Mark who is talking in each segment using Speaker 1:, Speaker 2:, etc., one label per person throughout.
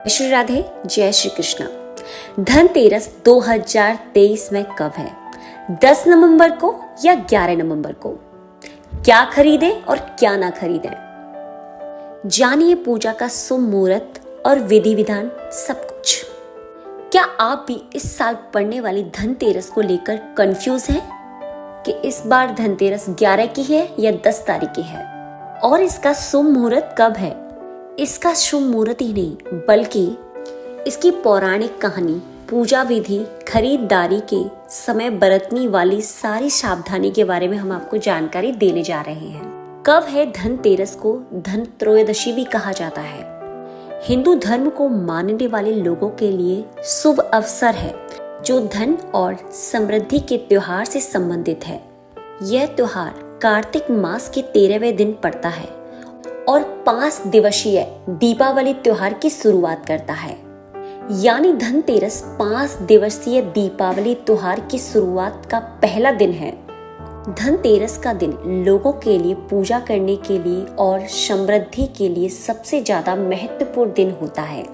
Speaker 1: श्री राधे, जय श्री कृष्णा। धनतेरस 2023 में कब है? 10 नवंबर को या 11 नवंबर को? क्या खरीदें और क्या ना खरीदें, जानिए पूजा का शुभ मुहूर्त और विधि विधान सब कुछ। क्या आप भी इस साल पड़ने वाली धनतेरस को लेकर कंफ्यूज हैं कि इस बार धनतेरस 11 की है या 10 तारीख की है और इसका शुभ मुहूर्त कब है? इसका शुभ मुहूर्त ही नहीं बल्कि इसकी पौराणिक कहानी, पूजा विधि, खरीदारी के समय बरतने वाली सारी सावधानी के बारे में हम आपको जानकारी देने जा रहे हैं। कब है धनतेरस को धन त्रयोदशी भी कहा जाता है। हिंदू धर्म को मानने वाले लोगों के लिए शुभ अवसर है जो धन और समृद्धि के त्योहार से संबंधित है। यह त्योहार कार्तिक मास के 13वें दिन पड़ता है और 5 दिवसीय दीपावली त्योहार की शुरुआत करता है। यानी धनतेरस 5 दिवसीय दीपावली त्योहार की शुरुआत का पहला दिन है। धनतेरस का दिन लोगों के लिए पूजा करने के लिए और समृद्धि के लिए सबसे ज्यादा महत्वपूर्ण दिन होता है।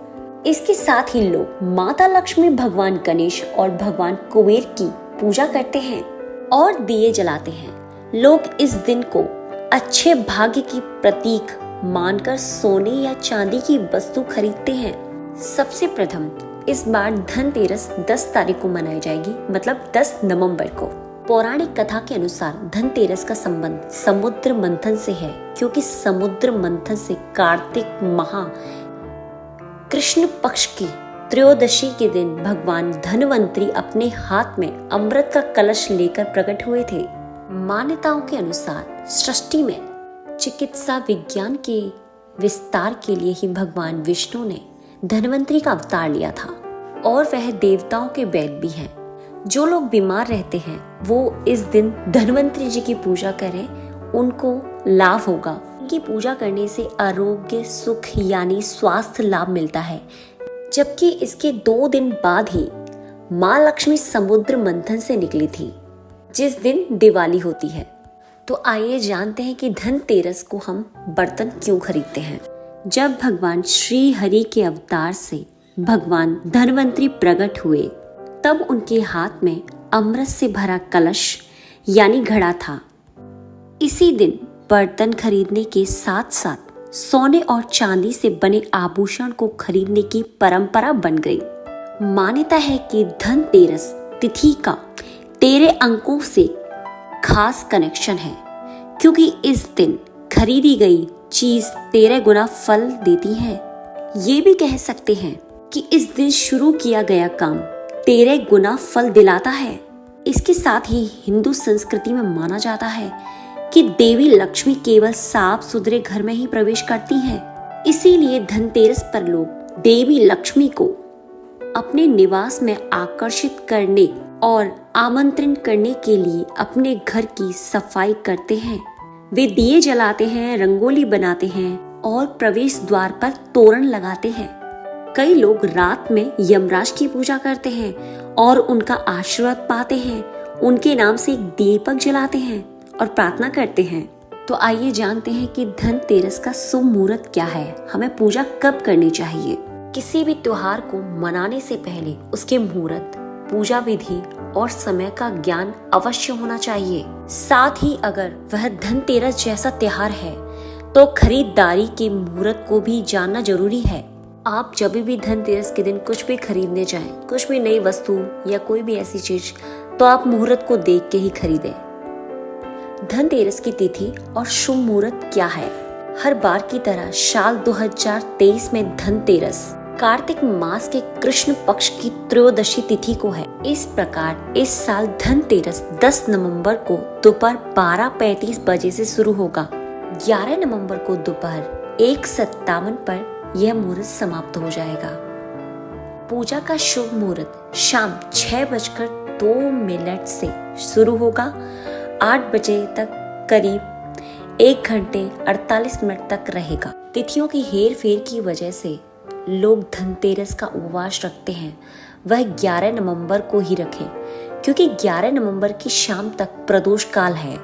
Speaker 1: इसके साथ ही लोग माता लक्ष्मी, भगवान गणेश और भगवान कुबेर की पूजा करते हैं और दिए जलाते हैं। लोग इस दिन को अच्छे भाग्य की प्रतीक मानकर सोने या चांदी की वस्तु खरीदते हैं। सबसे प्रथम इस बार धनतेरस 10 तारीख को मनाई जाएगी, मतलब 10 नवंबर को। पौराणिक कथा के अनुसार धनतेरस का संबंध समुद्र मंथन से है, क्योंकि समुद्र मंथन से कार्तिक माह कृष्ण पक्ष की त्रयोदशी के दिन भगवान धनवंतरी अपने हाथ में अमृत का कलश लेकर प्रकट हुए थे। मान्यताओं के अनुसार सृष्टि में चिकित्सा विज्ञान के विस्तार के लिए ही भगवान विष्णु ने धनवंतरी का अवतार लिया था और वह देवताओं के वैद्य भी हैं। जो लोग बीमार रहते हैं वो इस दिन धनवंतरी जी की पूजा करें, उनको लाभ होगा। इनकी पूजा करने से आरोग्य, सुख यानी स्वास्थ्य लाभ मिलता है। जबकि इसके 2 दिन बाद ही माँ लक्ष्मी समुद्र मंथन से निकली थी, जिस दिन दिवाली होती है। तो आइए जानते हैं कि धनतेरस को हम बर्तन क्यों खरीदते हैं। जब भगवान श्री हरि के अवतार से भगवान धनवंतरी प्रकट हुए तब उनके हाथ में अमृत से भरा कलश यानी घड़ा था। इसी दिन बर्तन खरीदने के साथ साथ सोने और चांदी से बने आभूषण को खरीदने की परंपरा बन गई। मान्यता है कि धनतेरस तिथि का 13 अंकों से खास कनेक्शन है, क्योंकि इस दिन खरीदी गई चीज 13 गुना फल देती है। ये भी कह सकते हैं कि इस दिन शुरू किया गया काम 13 गुना फल दिलाता है। इसके साथ ही हिंदू संस्कृति में माना जाता है कि देवी लक्ष्मी केवल साफ सुथरे घर में ही प्रवेश करती हैं। इसीलिए धनतेरस पर लोग देवी लक्ष्मी को अपने निवास में आकर्षित करने और आमंत्रित करने के लिए अपने घर की सफाई करते हैं। वे दिए जलाते हैं, रंगोली बनाते हैं और प्रवेश द्वार पर तोरण लगाते हैं। कई लोग रात में यमराज की पूजा करते हैं और उनका आशीर्वाद पाते हैं। उनके नाम से एक दीपक जलाते हैं और प्रार्थना करते हैं। तो आइए जानते हैं कि धनतेरस का शुभ मुहूर्त क्या है, हमें पूजा कब करनी चाहिए। किसी भी त्योहार को मनाने से पहले उसके मुहूर्त, पूजा विधि और समय का ज्ञान अवश्य होना चाहिए। साथ ही अगर वह धनतेरस जैसा त्योहार है तो खरीदारी के मुहूर्त को भी जानना जरूरी है। आप जब भी धनतेरस के दिन कुछ भी खरीदने जाएं, कुछ भी नई वस्तु या कोई भी ऐसी चीज, तो आप मुहूर्त को देख के ही खरीदें। धनतेरस की तिथि और शुभ मुहूर्त क्या है? हर बार की तरह साल 2023 में धनतेरस कार्तिक मास के कृष्ण पक्ष की त्रयोदशी तिथि को है। इस प्रकार इस साल धनतेरस 10 नवंबर को दोपहर 12:35 बजे से शुरू होगा। 11 नवंबर को दोपहर 1:57 पर यह मुहूर्त समाप्त हो जाएगा। पूजा का शुभ मुहूर्त शाम 6:02 से शुरू होगा। 8 बजे तक करीब 1 घंटे 48 मिनट तक रहेगा। तिथियों की हेर फेर की वजह से लोग धनतेरस का उपवास रखते हैं, वह 11 नवंबर को ही रखें, क्योंकि 11 नवंबर की शाम तक प्रदोष काल है।